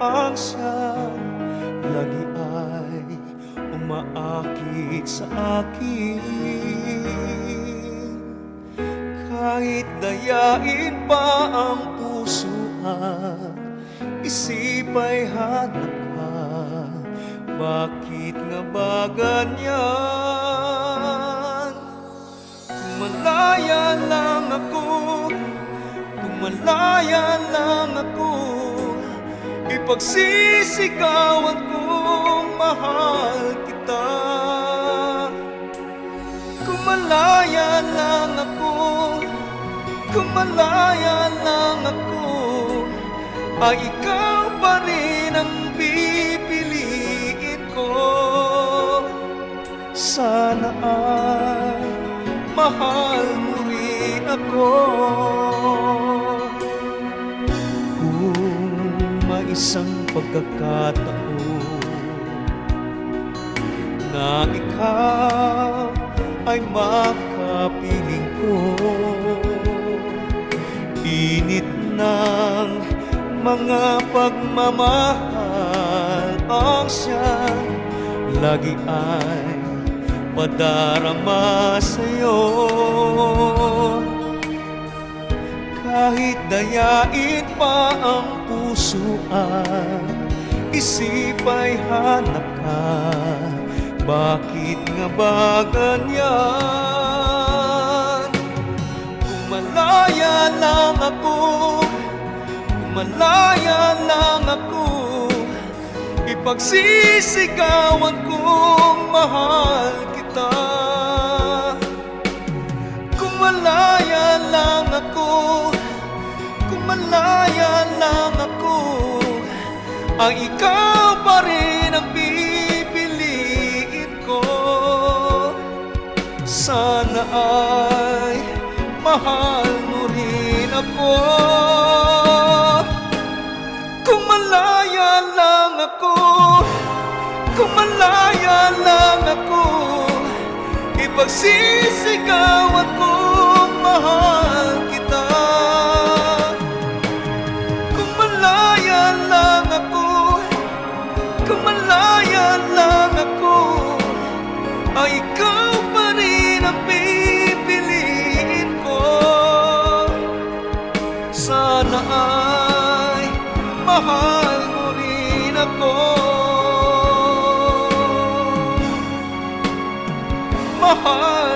ang siyang lagi ay umaakit sa akin. Kahit dayain pa ang puso at isip ay hanap ka, bakit nga ba ganyan? Kung malaya lang ako, kung malaya lang ako, ipagsisigawan kong mahal kita. Kung malaya lang ako, kung malaya lang ako, ay ikaw pa rin ang pipiliin ko. Sana ay mahal mo rin ako. Kung may isang pagkakataon na ikaw ay makapiling ko, init ng mga pagmamahal ang siyang lagi ay padarama sa'yo. Kahit dayain pa ang puso at isip ay hanap ka, bakit nga ba ganyan? Kung malaya lang ako, kung malaya lang ako, ipagsisigawan kong mahal kita. Kung malaya lang ako, kung malaya lang ako, ang ikaw pa rin ang pipiliin ko. Sana ay mahal mo rin ako. Kung malaya lang ako, kung malaya lang ako, ipagsisigawan kong mahal kita. Kung malaya lang ako, kung malaya lang ako, ay ikaw pa rin ang pipiliin ko. Sana ay mahal mo rin ako. Mahal